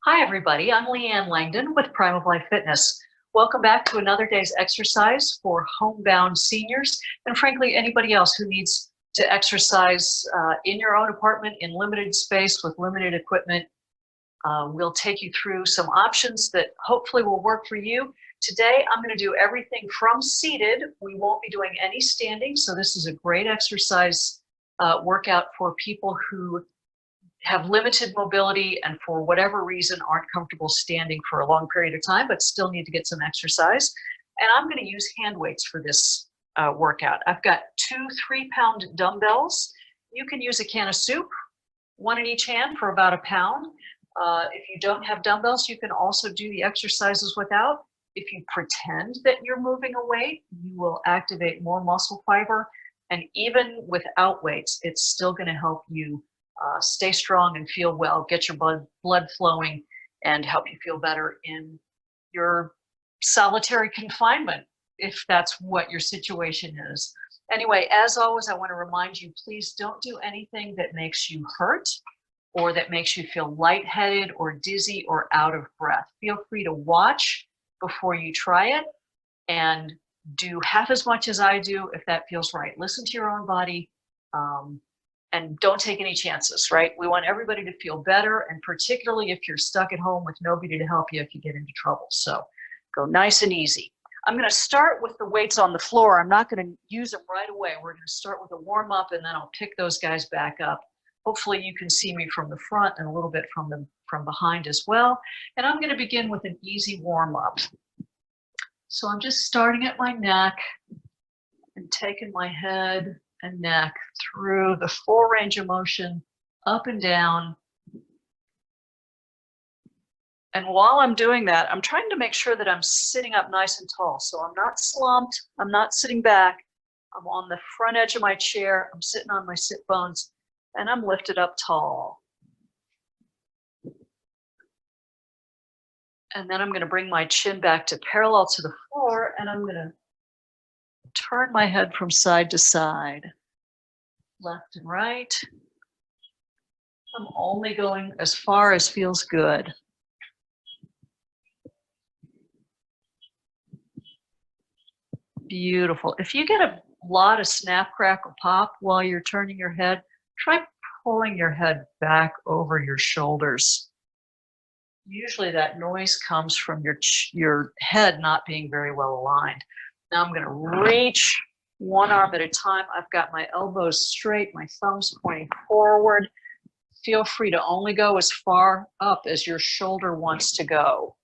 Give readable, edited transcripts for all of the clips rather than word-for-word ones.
Hi, everybody. I'm Leanne Langdon with Prime of Life Fitness. Welcome back to another day's exercise for homebound seniors and, frankly, anybody else who needs to exercise in your own apartment in limited space with limited equipment. We'll take you through some options that hopefully will work for you. Today, I'm going to do everything from seated. We won't be doing any standing, so this is a great exercise workout for people who have limited mobility and for whatever reason aren't comfortable standing for a long period of time, but still need to get some exercise. And I'm going to use hand weights for this workout. I've got 2 3-pound dumbbells. You can use a can of soup, one in each hand for about £1 pound. If you don't have dumbbells, you can also do the exercises without. If you pretend that you're moving a weight, you will activate more muscle fiber. And even without weights, it's still going to help you stay strong and feel well, get your blood flowing, and help you feel better in your solitary confinement, if that's what your situation is. Anyway, as always, I want to remind you, please don't do anything that makes you hurt or that makes you feel lightheaded or dizzy or out of breath. Feel free to watch before you try it and do half as much as I do if that feels right. Listen to your own body. And don't take any chances, right? We want everybody to feel better, and particularly if you're stuck at home with nobody to help you if you get into trouble. So go nice and easy. I'm going to start with the weights on the floor. I'm not going to use them right away. We're going to start with a warm up, and then I'll pick those guys back up. Hopefully you can see me from the front and a little bit from behind as well. And I'm going to begin with an easy warm up. So I'm just starting at my neck and taking my head and neck through the full range of motion, up and down. And while I'm doing that, I'm trying to make sure that I'm sitting up nice and tall. So I'm not slumped, I'm not sitting back. I'm on the front edge of my chair, I'm sitting on my sit bones, and I'm lifted up tall. And then I'm going to bring my chin back to parallel to the floor, and I'm going to turn my head from side to side, left and right. I'm only going as far as feels good. Beautiful. If you get a lot of snap, crack, or pop while you're turning your head, try pulling your head back over your shoulders. Usually that noise comes from your head not being very well aligned. Now I'm going to reach one arm at a time. I've got my elbows straight, my thumbs pointing forward. Feel free to only go as far up as your shoulder wants to go.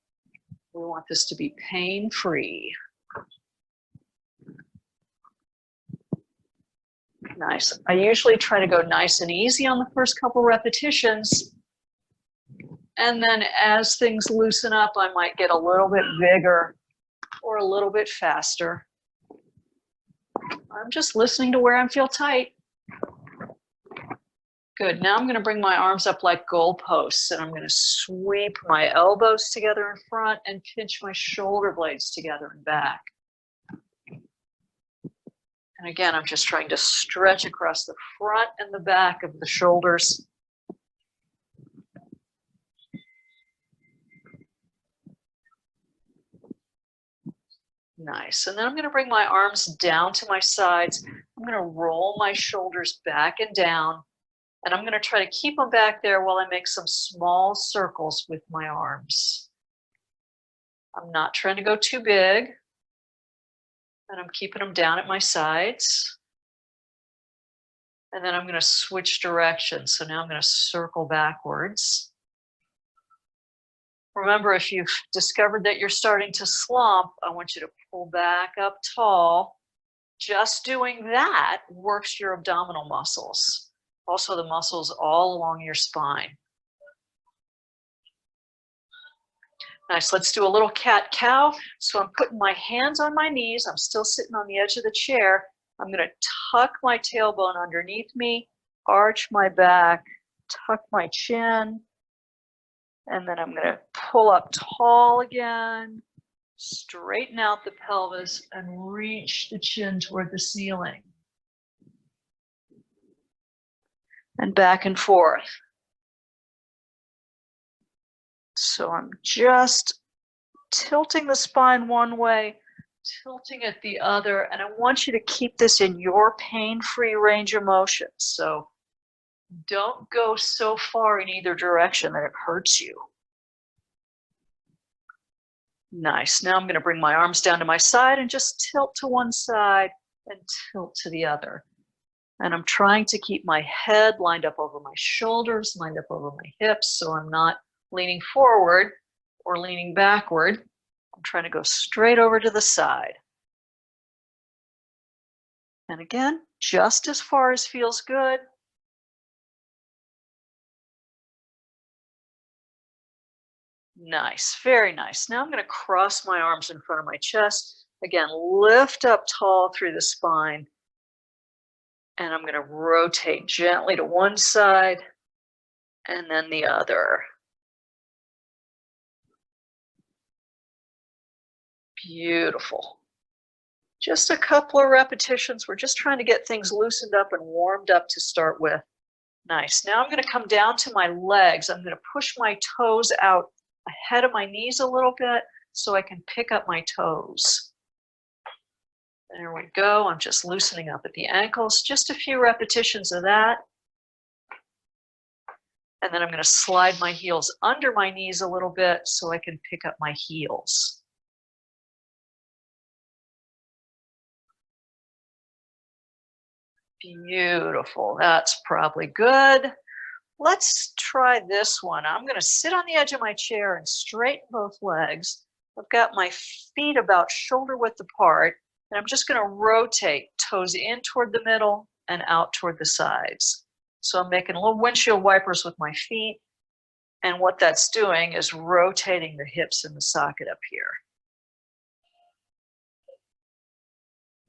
We want this to be pain-free. Nice. I usually try to go nice and easy on the first couple repetitions. And then as things loosen up, I might get a little bit bigger or a little bit faster. I'm just listening to where I feel tight. Good. Now I'm going to bring my arms up like goalposts, and I'm going to sweep my elbows together in front and pinch my shoulder blades together and back. And again, I'm just trying to stretch across the front and the back of the shoulders. Nice. And then I'm going to bring my arms down to my sides. I'm going to roll my shoulders back and down. And I'm going to try to keep them back there while I make some small circles with my arms. I'm not trying to go too big. And I'm keeping them down at my sides. And then I'm going to switch directions. So now I'm going to circle backwards. Remember, if you've discovered that you're starting to slump, I want you to pull back up tall. Just doing that works your abdominal muscles. Also the muscles all along your spine. Nice, let's do a little cat-cow. So I'm putting my hands on my knees. I'm still sitting on the edge of the chair. I'm gonna tuck my tailbone underneath me, arch my back, tuck my chin, and then I'm gonna pull up tall again, straighten out the pelvis, and reach the chin toward the ceiling. And back and forth. So I'm just tilting the spine one way, tilting it the other, and I want you to keep this in your pain-free range of motion. So don't go so far in either direction that it hurts you. Nice. Now I'm going to bring my arms down to my side and just tilt to one side and tilt to the other. And I'm trying to keep my head lined up over my shoulders, lined up over my hips, so I'm not leaning forward or leaning backward. I'm trying to go straight over to the side. And again, just as far as feels good. Nice, very nice. Now I'm going to cross my arms in front of my chest. Again, lift up tall through the spine. And I'm going to rotate gently to one side and then the other. Beautiful. Just a couple of repetitions. We're just trying to get things loosened up and warmed up to start with. Nice. Now I'm going to come down to my legs. I'm going to push my toes out ahead of my knees a little bit so I can pick up my toes. There we go. I'm just loosening up at the ankles. Just a few repetitions of that. And then I'm going to slide my heels under my knees a little bit so I can pick up my heels. Beautiful. That's probably good. Let's try this one. I'm going to sit on the edge of my chair and straighten both legs. I've got my feet about shoulder width apart, and I'm just going to rotate toes in toward the middle and out toward the sides. So I'm making little windshield wipers with my feet, and what that's doing is rotating the hips in the socket up here.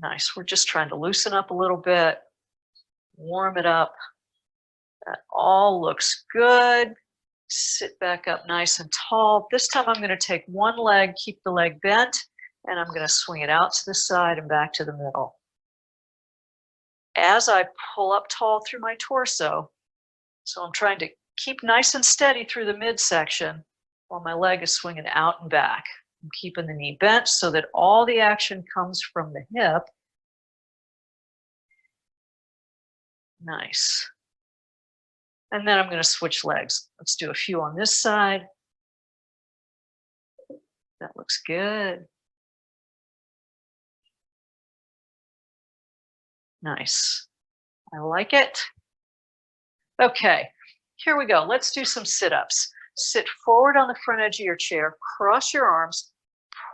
Nice. We're just trying to loosen up a little bit, warm it up. That all looks good. Sit back up nice and tall. This time I'm going to take one leg, keep the leg bent, and I'm going to swing it out to the side and back to the middle. As I pull up tall through my torso, so I'm trying to keep nice and steady through the midsection while my leg is swinging out and back. I'm keeping the knee bent so that all the action comes from the hip. Nice. And then I'm going to switch legs. Let's do a few on this side. That looks good. Nice. I like it. Okay, here we go. Let's do some sit-ups. Sit forward on the front edge of your chair, cross your arms,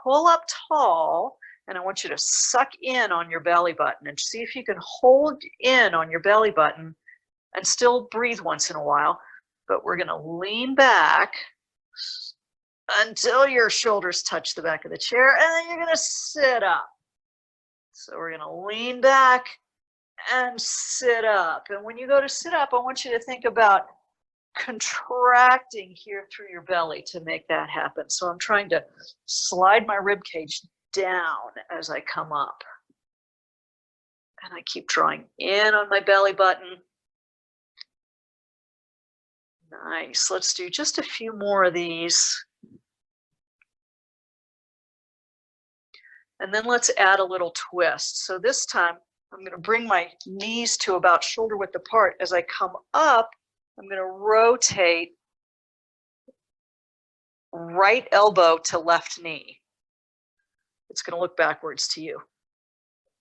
pull up tall, and I want you to suck in on your belly button and see if you can hold in on your belly button and still breathe once in a while. But we're going to lean back until your shoulders touch the back of the chair, and then you're going to sit up. So we're going to lean back and sit up. And when you go to sit up, I want you to think about contracting here through your belly to make that happen. So I'm trying to slide my rib cage down as I come up. And I keep drawing in on my belly button. Nice. Let's do just a few more of these. And then let's add a little twist. So this time I'm going to bring my knees to about shoulder width apart. As I come up, I'm going to rotate right elbow to left knee. It's going to look backwards to you,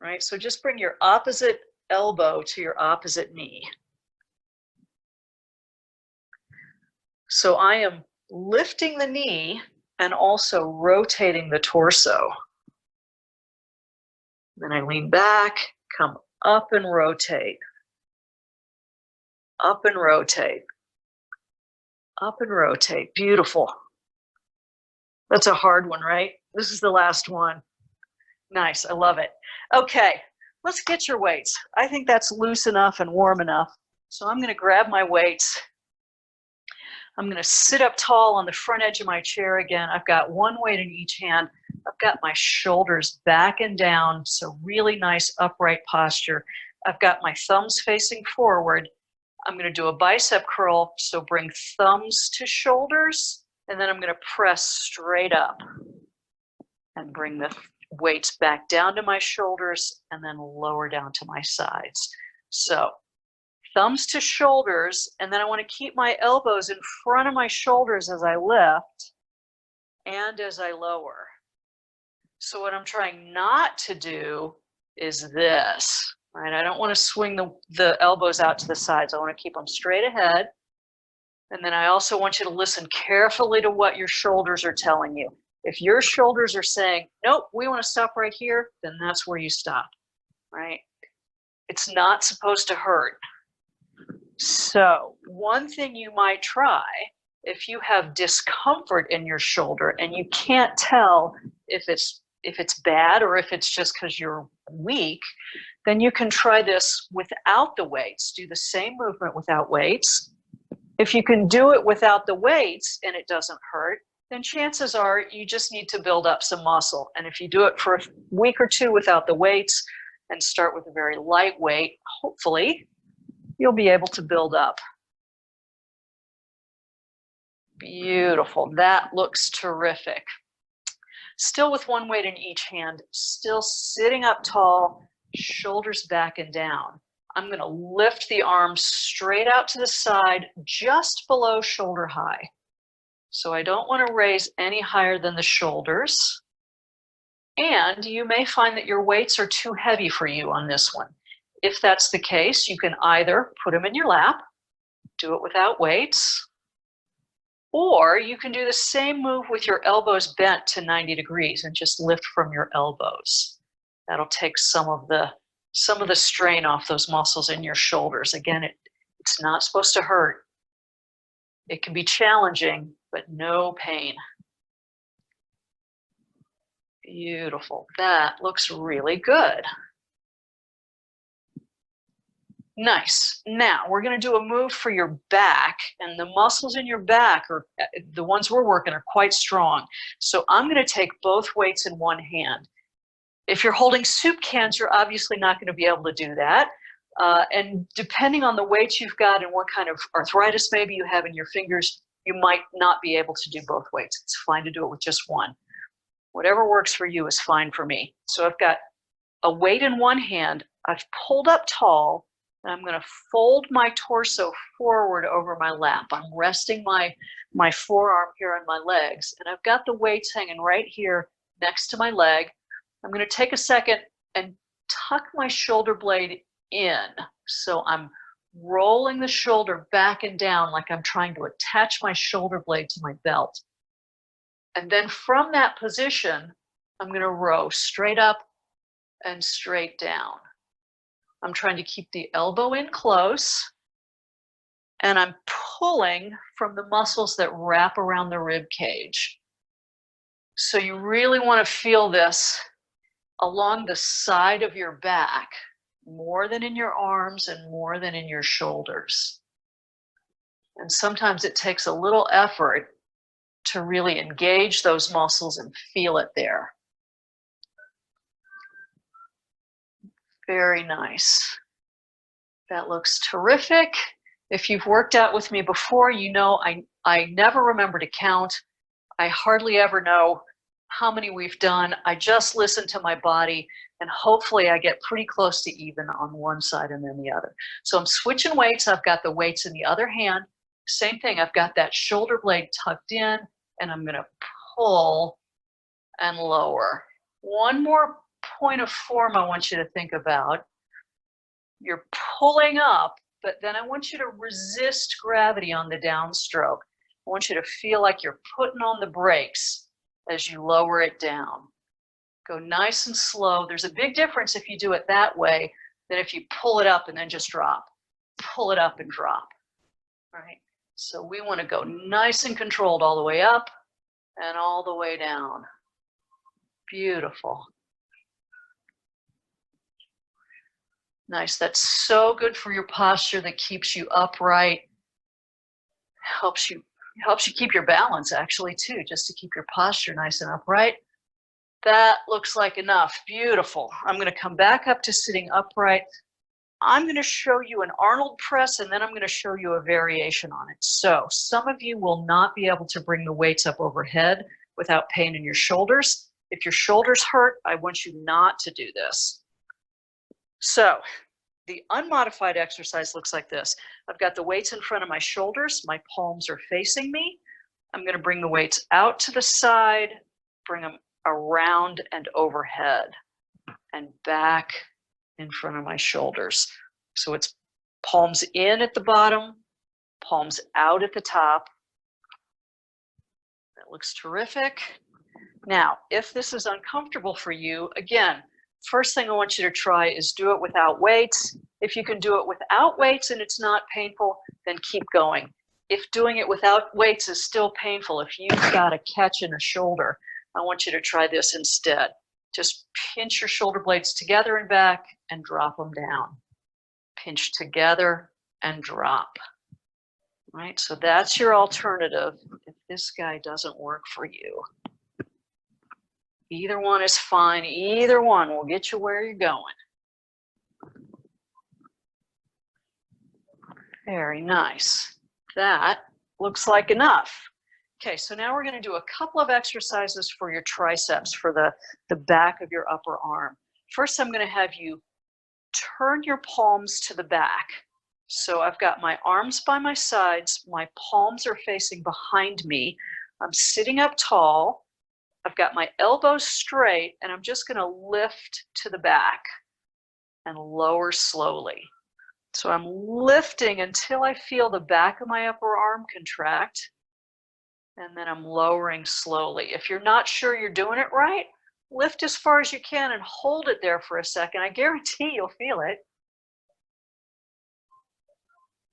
right? So just bring your opposite elbow to your opposite knee. So I am lifting the knee and also rotating the torso. Then I lean back, come up and rotate. Up and rotate. Up and rotate. Beautiful. That's a hard one, right? This is the last one. Nice. I love it. Okay, let's get your weights. I think that's loose enough and warm enough. So I'm going to grab my weights. I'm going to sit up tall on the front edge of my chair again. I've got one weight in each hand. I've got my shoulders back and down, so really nice upright posture. I've got my thumbs facing forward. I'm going to do a bicep curl, so bring thumbs to shoulders And then I'm going to press straight up and bring the weights back down to my shoulders and then lower down to my sides. So thumbs to shoulders, and then I want to keep my elbows in front of my shoulders as I lift and as I lower. So what I'm trying not to do is this, right? I don't want to swing the elbows out to the sides. I want to keep them straight ahead. And then I also want you to listen carefully to what your shoulders are telling you. If your shoulders are saying, nope, we want to stop right here, then that's where you stop, right? It's not supposed to hurt. So one thing you might try, if you have discomfort in your shoulder and you can't tell if it's bad or if it's just because you're weak, then you can try this without the weights. Do the same movement without weights. If you can do it without the weights and it doesn't hurt, then chances are you just need to build up some muscle. And if you do it for a week or two without the weights and start with a very light weight, hopefully you'll be able to build up. Beautiful. That looks terrific. Still with one weight in each hand, still sitting up tall, shoulders back and down. I'm going to lift the arms straight out to the side, just below shoulder high. So I don't want to raise any higher than the shoulders. And you may find that your weights are too heavy for you on this one. If that's the case, you can either put them in your lap, do it without weights, or you can do the same move with your elbows bent to 90 degrees and just lift from your elbows. That'll take some of the strain off those muscles in your shoulders. Again, it's not supposed to hurt. It can be challenging, but no pain. Beautiful. That looks really good. Nice. Now we're going to do a move for your back, and the muscles in your back are the ones we're working are quite strong. So I'm going to take both weights in one hand. If you're holding soup cans, you're obviously not going to be able to do that. And depending on the weights you've got and what kind of arthritis maybe you have in your fingers, you might not be able to do both weights. It's fine to do it with just one. Whatever works for you is fine for me. So I've got a weight in one hand. I've pulled up tall, and I'm going to fold my torso forward over my lap. I'm resting my forearm here on my legs, and I've got the weights hanging right here next to my leg. I'm going to take a second and tuck my shoulder blade in. So I'm rolling the shoulder back and down like I'm trying to attach my shoulder blade to my belt. And then from that position, I'm going to row straight up and straight down. I'm trying to keep the elbow in close, and I'm pulling from the muscles that wrap around the rib cage. So you really want to feel this along the side of your back, more than in your arms and more than in your shoulders. And sometimes it takes a little effort to really engage those muscles and feel it there. Very nice. That looks terrific. If you've worked out with me before, you know I never remember to count. I hardly ever know how many we've done. I just listen to my body, and hopefully I get pretty close to even on one side and then the other. So I'm switching weights. I've got the weights in the other hand. Same thing. I've got that shoulder blade tucked in, and I'm going to pull and lower. One more point of form I want you to think about. You're pulling up, but then I want you to resist gravity on the downstroke. I want you to feel like you're putting on the brakes as you lower it down. Go nice and slow. There's a big difference if you do it that way than if you pull it up and then just drop. Pull it up and drop. All right. So we want to go nice and controlled all the way up and all the way down. Beautiful. Nice. That's so good for your posture. That keeps you upright. Helps you keep your balance actually too, just to keep your posture nice and upright. That looks like enough. Beautiful. I'm going to come back up to sitting upright. I'm going to show you an Arnold press, and then I'm going to show you a variation on it. So some of you will not be able to bring the weights up overhead without pain in your shoulders. If your shoulders hurt, I want you not to do this. So the unmodified exercise looks like this. I've got the weights in front of my shoulders. My palms are facing me. I'm going to bring the weights out to the side, bring them around and overhead and back in front of my shoulders. So it's palms in at the bottom, palms out at the top. That looks terrific. Now, if this is uncomfortable for you, again, first thing I want you to try is do it without weights. If you can do it without weights and it's not painful, then keep going. If doing it without weights is still painful, if you've got a catch in a shoulder, I want you to try this instead. Just pinch your shoulder blades together and back and drop them down. Pinch together and drop. Right, so that's your alternative if this guy doesn't work for you. Either one is fine. Either one will get you where you're going. Very nice. That looks like enough. Okay, so now we're going to do a couple of exercises for your triceps, for the back of your upper arm. First, I'm going to have you turn your palms to the back. So I've got my arms by my sides. My palms are facing behind me. I'm sitting up tall. I've got my elbows straight, and I'm just going to lift to the back and lower slowly. So I'm lifting until I feel the back of my upper arm contract, and then I'm lowering slowly. If you're not sure you're doing it right, lift as far as you can and hold it there for a second. I guarantee you'll feel it.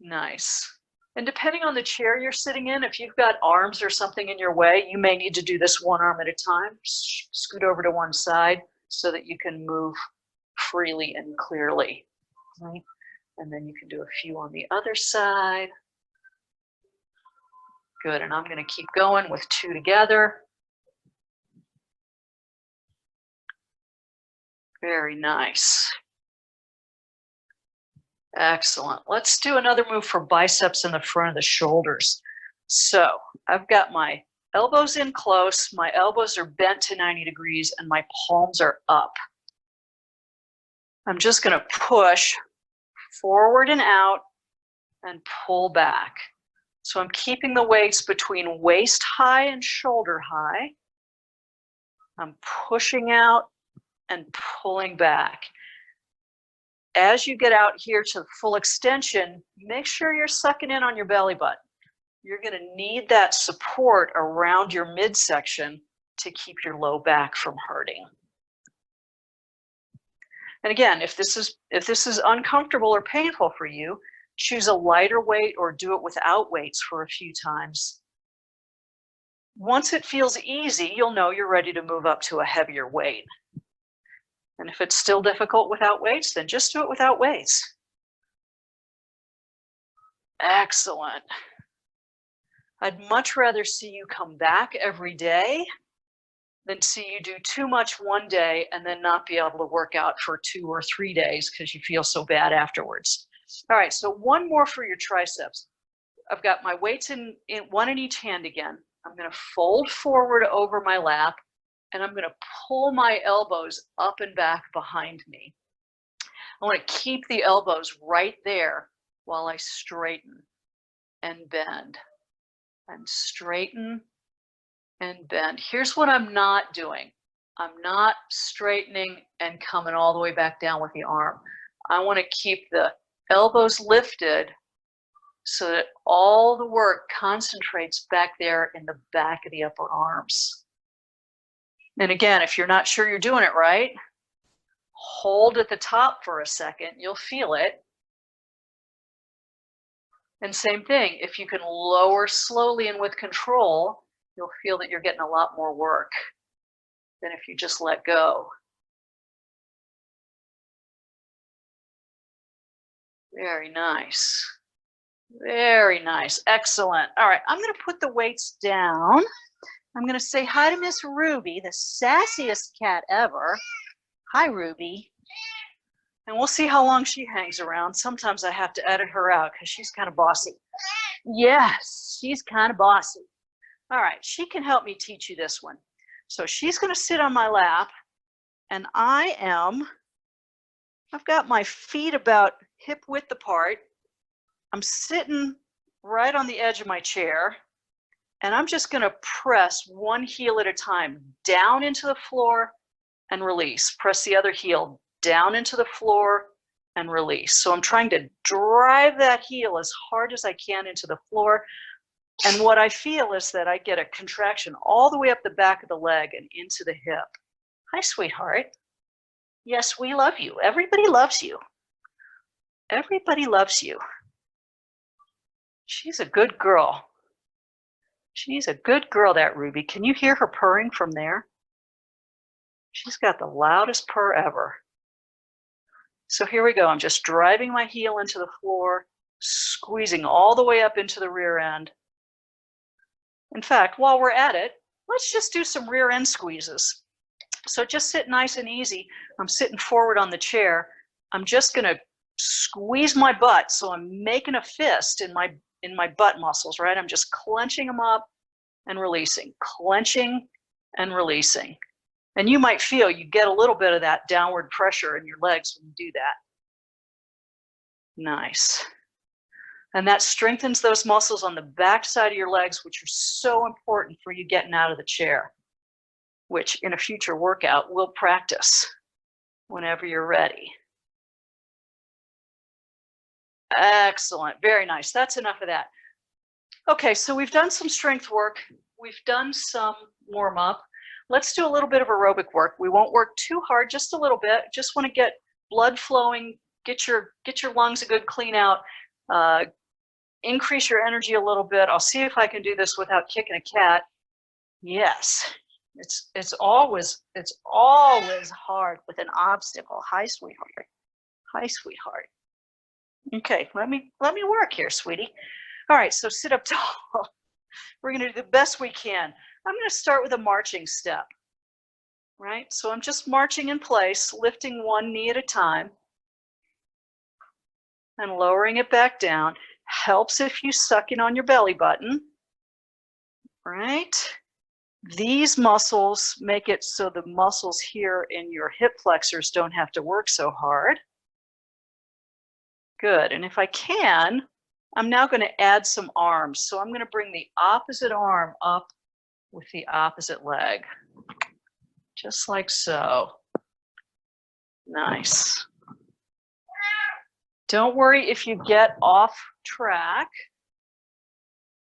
Nice. And depending on the chair you're sitting in, if you've got arms or something in your way, you may need to do this one arm at a time. Scoot over to one side so that you can move freely and clearly. Right? And then you can do a few on the other side. Good, and I'm going to keep going with two together. Very nice. Excellent. Let's do another move for biceps in the front of the shoulders. So I've got my elbows in close, my elbows are bent to 90 degrees, and my palms are up. I'm just going to push forward and out and pull back. So I'm keeping the weights between waist high and shoulder high. I'm pushing out and pulling back. As you get out here to full extension, make sure you're sucking in on your belly button. You're going to need that support around your midsection to keep your low back from hurting. And again, if this is uncomfortable or painful for you, choose a lighter weight or do it without weights for a few times. Once it feels easy, you'll know you're ready to move up to a heavier weight. And if it's still difficult without weights, then just do it without weights. Excellent. I'd much rather see you come back every day than see you do too much one day and then not be able to work out for 2 or 3 days because you feel so bad afterwards. All right, so one more for your triceps. I've got my weights in one in each hand again. I'm going to fold forward over my lap, and I'm going to pull my elbows up and back behind me. I want to keep the elbows right there while I straighten and bend and straighten and bend. Here's what I'm not doing. I'm not straightening and coming all the way back down with the arm. I want to keep the elbows lifted so that all the work concentrates back there in the back of the upper arms. And again, if you're not sure you're doing it right, hold at the top for a second. You'll feel it. And same thing, if you can lower slowly and with control, you'll feel that you're getting a lot more work than if you just let go. Very nice. Very nice. Excellent. All right, I'm going to put the weights down. I'm going to say hi to Miss Ruby, the sassiest cat ever. Hi, Ruby. And we'll see how long she hangs around. Sometimes I have to edit her out because she's kind of bossy. Yes, she's kind of bossy. All right, she can help me teach you this one. So she's going to sit on my lap, and I've got my feet about hip width apart. I'm sitting right on the edge of my chair, and I'm just going to press one heel at a time down into the floor and release. Press the other heel down into the floor and release. So I'm trying to drive that heel as hard as I can into the floor. And what I feel is that I get a contraction all the way up the back of the leg and into the hip. Hi, sweetheart. Yes, we love you. Everybody loves you. Everybody loves you. She's a good girl. She's a good girl, that Ruby. Can you hear her purring from there? She's got the loudest purr ever. So here we go. I'm just driving my heel into the floor, squeezing all the way up into the rear end. In fact, while we're at it, let's just do some rear end squeezes. So just sit nice and easy. I'm sitting forward on the chair. I'm just going to squeeze my butt. So I'm making a fist in my butt muscles, right? I'm just clenching them up and releasing, clenching and releasing. And you might feel you get a little bit of that downward pressure in your legs when you do that. Nice. And that strengthens those muscles on the back side of your legs, which are so important for you getting out of the chair, which in a future workout we'll practice whenever you're ready. Excellent. Very nice. That's enough of that. Okay, so we've done some strength work. We've done some warm up. Let's do a little bit of aerobic work. We won't work too hard, just a little bit. Just want to get blood flowing, get your lungs a good clean out, increase your energy a little bit. I'll see if I can do this without kicking a cat. Yes, it's always hard with an obstacle. Hi, sweetheart. Hi, sweetheart. Okay, let me work here, sweetie. All right, so sit up tall. We're going to do the best we can. I'm going to start with a marching step, right? So I'm just marching in place, lifting one knee at a time and lowering it back down. Helps if you suck in on your belly button, right? These muscles make it so the muscles here in your hip flexors don't have to work so hard. Good, and if I can, I'm now going to add some arms. So I'm going to bring the opposite arm up with the opposite leg, just like so. Nice. Don't worry if you get off track.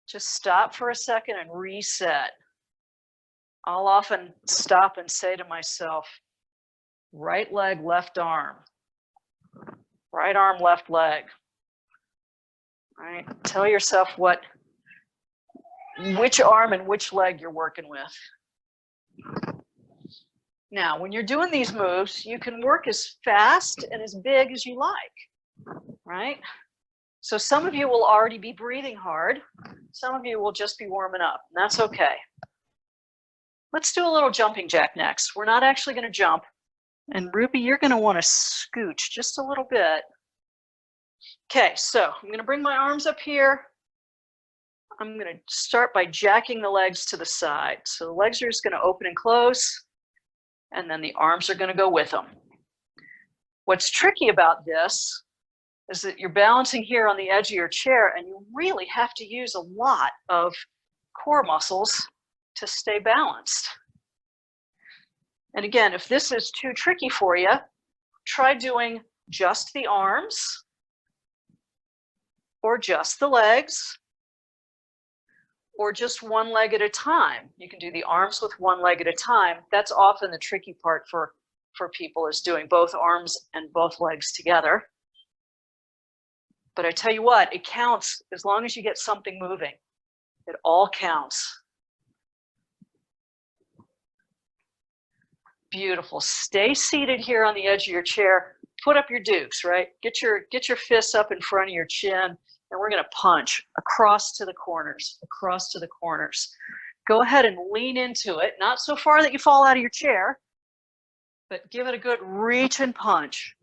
Just stop for a second and reset. I'll often stop and say to myself, right leg, left arm. Right arm, left leg. Right? Tell yourself which arm and which leg you're working with. Now, when you're doing these moves, you can work as fast and as big as you like, right? So some of you will already be breathing hard. Some of you will just be warming up, and that's okay. Let's do a little jumping jack next. We're not actually going to jump. And Ruby, you're going to want to scooch just a little bit. Okay, so I'm going to bring my arms up here. I'm going to start by jacking the legs to the side. So the legs are just going to open and close, and then the arms are going to go with them. What's tricky about this is that you're balancing here on the edge of your chair, and you really have to use a lot of core muscles to stay balanced. And again, if this is too tricky for you, try doing just the arms or just the legs or just one leg at a time. You can do the arms with one leg at a time. That's often the tricky part for people, is doing both arms and both legs together. But I tell you what, it counts as long as you get something moving. It all counts. Beautiful. Stay seated here on the edge of your chair. Put up your dukes, right? Get your fists up in front of your chin, and we're going to punch across to the corners, across to the corners. Go ahead and lean into it, not so far that you fall out of your chair, but give it a good reach and punch.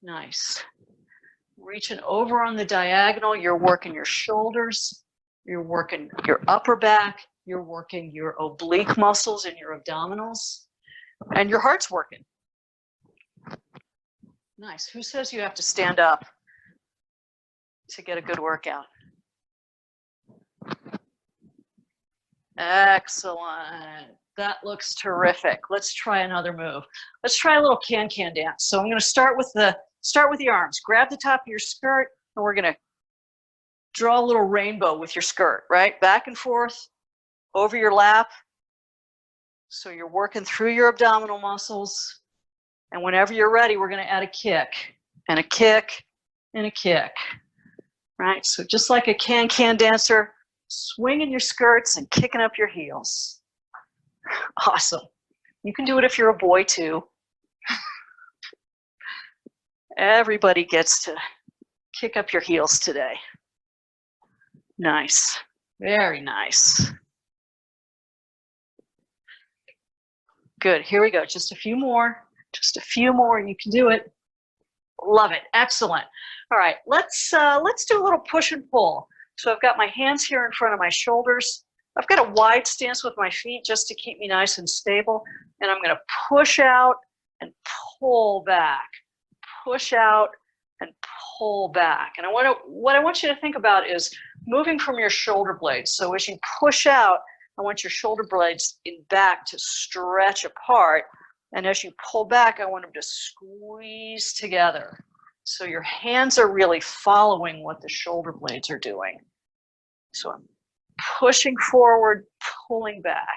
Nice. Reaching over on the diagonal, you're working your shoulders, you're working your upper back, you're working your oblique muscles and your abdominals, and your heart's working. Nice. Who says you have to stand up to get a good workout? Excellent. That looks terrific. Let's try another move. Let's try a little can-can dance. So I'm going to start with the arms. Grab the top of your skirt, and we're going to draw a little rainbow with your skirt, right? Back and forth over your lap. So you're working through your abdominal muscles. And whenever you're ready, we're going to add a kick and a kick and a kick, right? So just like a can-can dancer, swinging your skirts and kicking up your heels. Awesome. You can do it if you're a boy too. Everybody gets to kick up your heels today. Nice. Very nice. Good. Here we go. Just a few more. Just a few more. You can do it. Love it. Excellent. All right. Let's do a little push and pull. So I've got my hands here in front of my shoulders. I've got a wide stance with my feet just to keep me nice and stable. And I'm going to push out and pull back. Push out and pull back. And what I want you to think about is moving from your shoulder blades. So as you push out, I want your shoulder blades in back to stretch apart. And as you pull back, I want them to squeeze together. So your hands are really following what the shoulder blades are doing. So I'm pushing forward, pulling back.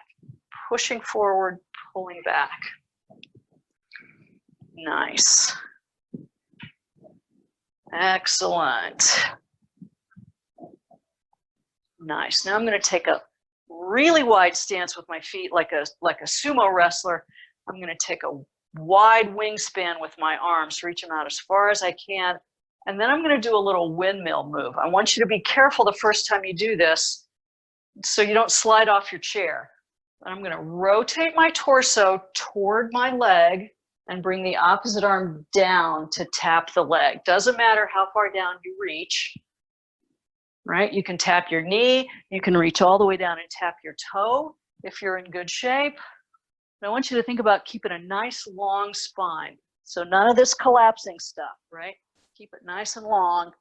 Pushing forward, pulling back. Nice. Excellent. Nice. Now I'm going to take a really wide stance with my feet like a sumo wrestler. I'm going to take a wide wingspan with my arms, reach them out as far as I can. And then I'm going to do a little windmill move. I want you to be careful the first time you do this so you don't slide off your chair. I'm going to rotate my torso toward my leg and bring the opposite arm down to tap the leg. Doesn't matter how far down you reach, right? You can tap your knee. You can reach all the way down and tap your toe if you're in good shape. And I want you to think about keeping a nice long spine. So none of this collapsing stuff, right? Keep it nice and long.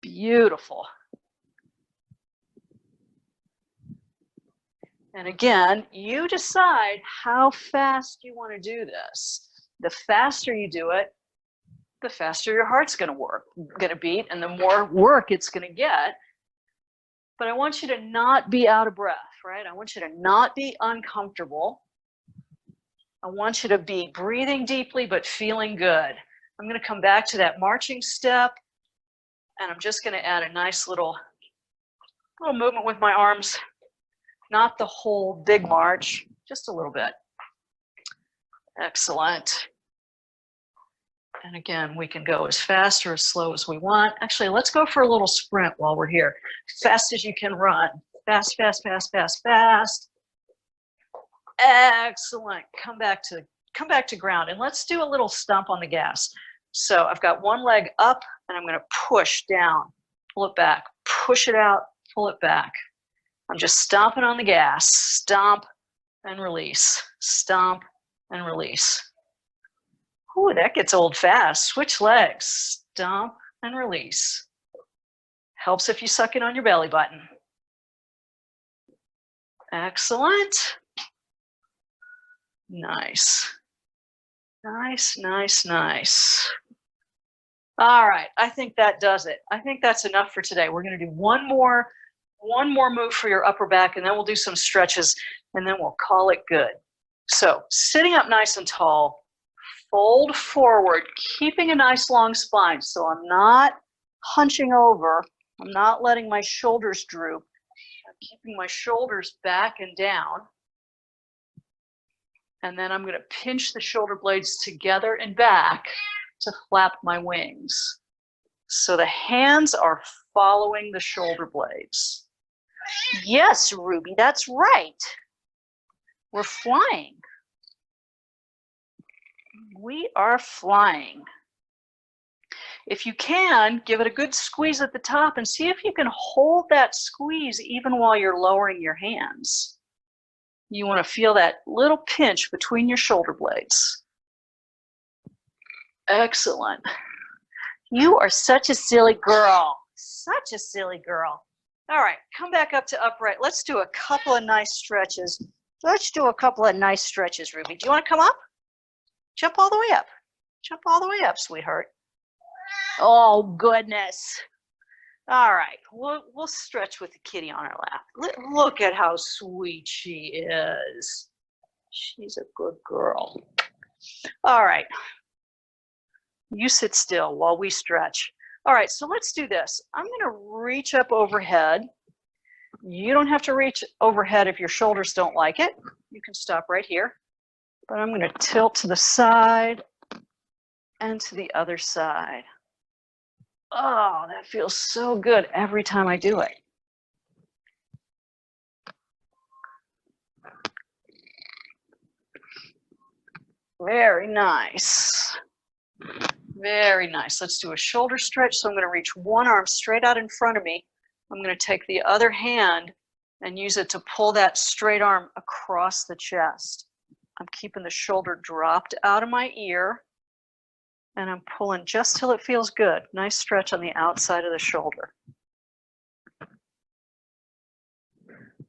Beautiful. And again, you decide how fast you want to do this. The faster you do it, the faster your heart's going to beat, and the more work it's going to get. But I want you to not be out of breath, right? I want you to not be uncomfortable. I want you to be breathing deeply, but feeling good. I'm going to come back to that marching step, and I'm just going to add a nice little movement with my arms. Not the whole big march, just a little bit. Excellent. And again, we can go as fast or as slow as we want. Actually, let's go for a little sprint while we're here. Fast as you can run. Fast, fast, fast, fast, fast. Excellent. Come back to ground. And let's do a little stomp on the gas. So I've got one leg up, and I'm going to push down, pull it back, push it out, pull it back. I'm just stomping on the gas. Stomp and release. Stomp and release. Ooh, that gets old fast. Switch legs. Stomp and release. Helps if you suck in on your belly button. Excellent. Nice. Nice, nice, nice. All right, I think that does it. I think that's enough for today. We're going to do one more move for your upper back, and then we'll do some stretches, and then we'll call it good. So sitting up nice and tall, fold forward, keeping a nice long spine. So I'm not hunching over. I'm not letting my shoulders droop. I'm keeping my shoulders back and down. And then I'm going to pinch the shoulder blades together and back to flap my wings. So the hands are following the shoulder blades. Yes, Ruby, that's right. We're flying. We are flying. If you can, give it a good squeeze at the top and see if you can hold that squeeze even while you're lowering your hands. You want to feel that little pinch between your shoulder blades. Excellent. You are such a silly girl. Such a silly girl. All right, come back up to upright. Let's do a couple of nice stretches. Let's do a couple of nice stretches, Ruby. Do you want to come up? Jump all the way up. Jump all the way up, sweetheart. Oh, goodness. All right, we'll stretch with the kitty on our lap. Look at how sweet she is. She's a good girl. All right. You sit still while we stretch. All right, so let's do this. I'm going to reach up overhead. You don't have to reach overhead if your shoulders don't like it. You can stop right here. But I'm going to tilt to the side and to the other side. Oh, that feels so good every time I do it. Very nice. Very nice. Let's do a shoulder stretch. So I'm going to reach one arm straight out in front of me. I'm going to take the other hand and use it to pull that straight arm across the chest. I'm keeping the shoulder dropped out of my ear, and I'm pulling just till it feels good. Nice stretch on the outside of the shoulder.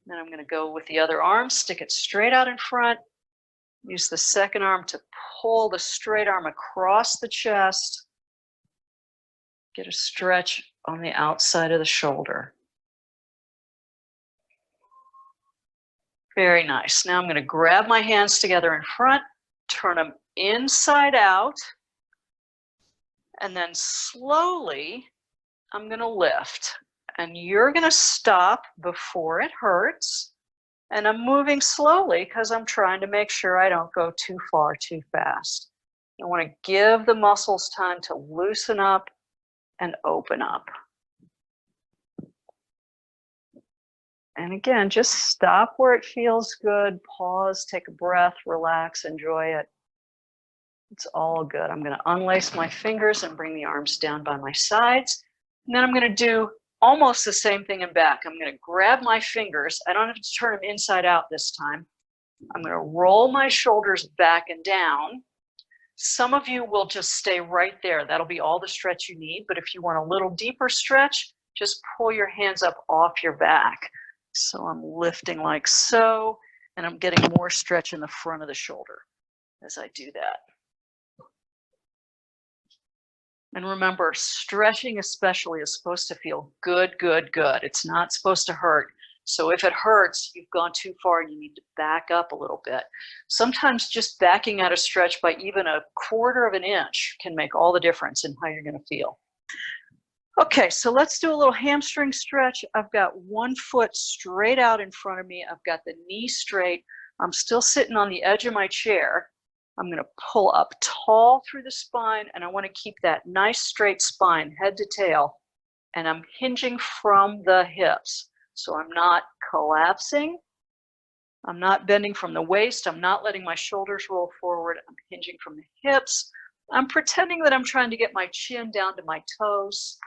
Then I'm going to go with the other arm, stick it straight out in front, use the second arm to pull the straight arm across the chest, get a stretch on the outside of the shoulder. Very nice. Now I'm going to grab my hands together in front, turn them inside out, and then slowly I'm going to lift. And you're going to stop before it hurts. And I'm moving slowly because I'm trying to make sure I don't go too far too fast. I want to give the muscles time to loosen up and open up. And again, just stop where it feels good, pause, take a breath, relax, enjoy it. It's all good. I'm going to unlace my fingers and bring the arms down by my sides. And then I'm going to do almost the same thing in back. I'm going to grab my fingers. I don't have to turn them inside out this time. I'm going to roll my shoulders back and down. Some of you will just stay right there. That'll be all the stretch you need. But if you want a little deeper stretch, just pull your hands up off your back. So I'm lifting like so, and I'm getting more stretch in the front of the shoulder as I do that. And remember, stretching especially is supposed to feel good, good, good. It's not supposed to hurt. So if it hurts, you've gone too far and you need to back up a little bit. Sometimes just backing out a stretch by even 1/4 of an inch can make all the difference in how you're going to feel. Okay, so let's do a little hamstring stretch. I've got one foot straight out in front of me. I've got the knee straight. I'm still sitting on the edge of my chair. I'm going to pull up tall through the spine, and I want to keep that nice straight spine, head to tail, and I'm hinging from the hips. So I'm not collapsing. I'm not bending from the waist. I'm not letting my shoulders roll forward. I'm hinging from the hips. I'm pretending that I'm trying to get my chin down to my toes.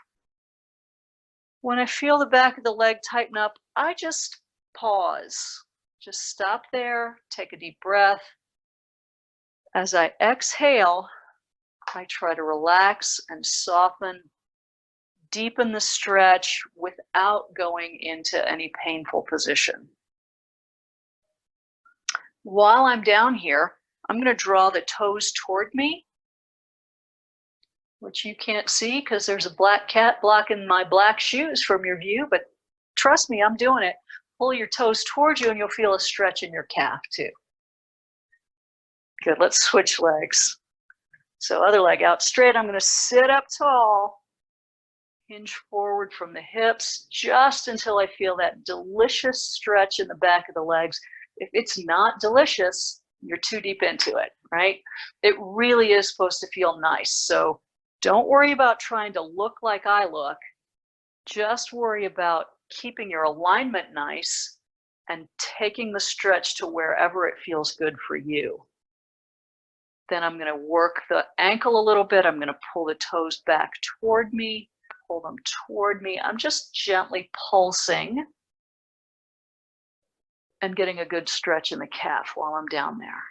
When I feel the back of the leg tighten up, I just pause. Just stop there, take a deep breath. As I exhale, I try to relax and soften, deepen the stretch without going into any painful position. While I'm down here, I'm going to draw the toes toward me, which you can't see because there's a black cat blocking my black shoes from your view, but trust me, I'm doing it. Pull your toes towards you and you'll feel a stretch in your calf too. Good, let's switch legs. So other leg out straight, I'm going to sit up tall, hinge forward from the hips just until I feel that delicious stretch in the back of the legs. If it's not delicious, you're too deep into it, right? It really is supposed to feel nice. So don't worry about trying to look like I look. Just worry about keeping your alignment nice and taking the stretch to wherever it feels good for you. Then I'm going to work the ankle a little bit. I'm going to pull the toes back toward me, pull them toward me. I'm just gently pulsing and getting a good stretch in the calf while I'm down there.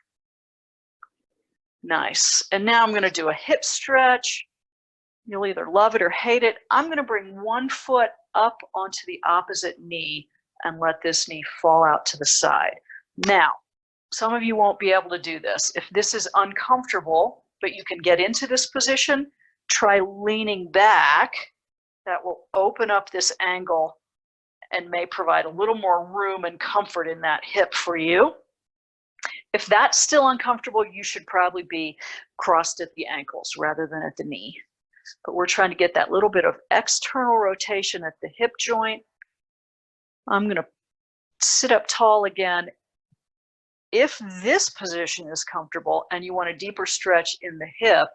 Nice. And now I'm going to do a hip stretch. You'll either love it or hate it. I'm going to bring one foot up onto the opposite knee and let this knee fall out to the side. Now, some of you won't be able to do this. If this is uncomfortable, but you can get into this position, try leaning back. That will open up this angle and may provide a little more room and comfort in that hip for you. If that's still uncomfortable, you should probably be crossed at the ankles rather than at the knee. But we're trying to get that little bit of external rotation at the hip joint. I'm going to sit up tall again. If this position is comfortable and you want a deeper stretch in the hip,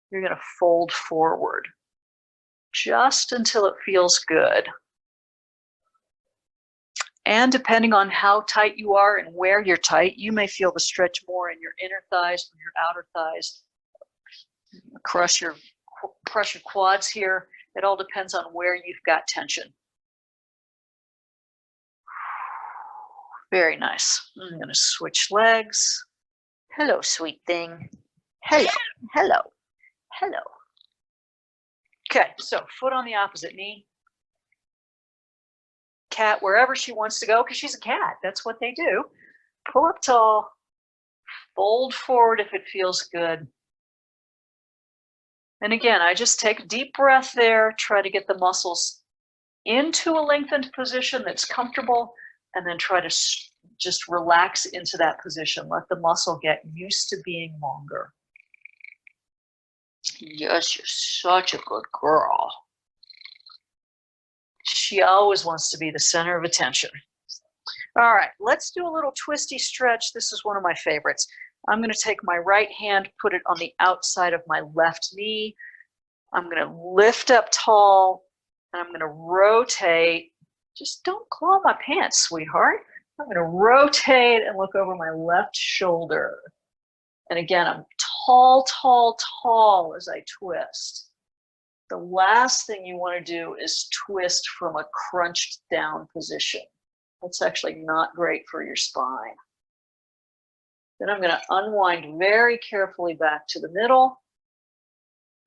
you're going to fold forward just until it feels good. And depending on how tight you are and where you're tight, you may feel the stretch more in your inner thighs or your outer thighs. Crush your quads here. It all depends on where you've got tension. Very nice. I'm going to switch legs. Hello, sweet thing. Hello, hello, hello. Okay, so foot on the opposite knee. Cat wherever she wants to go, because she's a cat. That's what they do. Pull up tall. Fold forward if it feels good. And again, I just take a deep breath there. Try to get the muscles into a lengthened position that's comfortable. And then try to just relax into that position. Let the muscle get used to being longer. Yes, you're such a good girl. She always wants to be the center of attention. All right, let's do a little twisty stretch. This is one of my favorites. I'm going to take my right hand, put it on the outside of my left knee. I'm going to lift up tall, and I'm going to rotate. Just don't claw my pants, sweetheart. I'm going to rotate and look over my left shoulder. And again, I'm tall, tall, tall as I twist. The last thing you want to do is twist from a crunched down position. That's actually not great for your spine. Then I'm going to unwind very carefully back to the middle.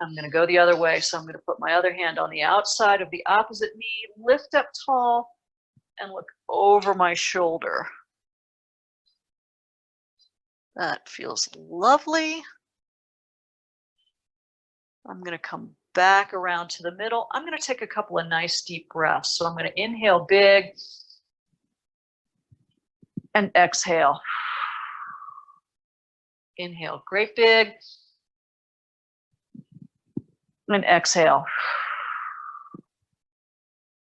I'm going to go the other way, so I'm going to put my other hand on the outside of the opposite knee, lift up tall, and look over my shoulder. That feels lovely. I'm going to come back around to the middle. I'm going to take a couple of nice deep breaths. So I'm going to inhale big and exhale. Inhale great big and exhale.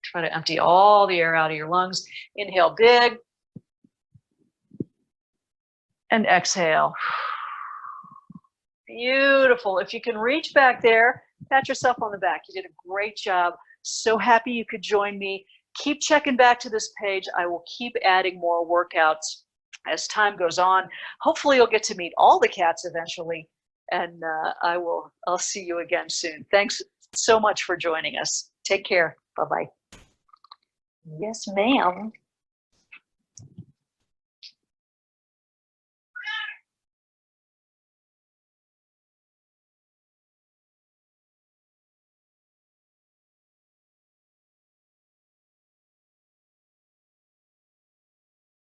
Try to empty all the air out of your lungs. Inhale big and exhale. Beautiful. If you can reach back there, pat yourself on the back. You did a great job. So happy you could join me. Keep checking back to this page. I will keep adding more workouts as time goes on. Hopefully you'll get to meet all the cats eventually, and I'll see you again soon. Thanks so much for joining us. Take care. Bye-bye. Yes, ma'am.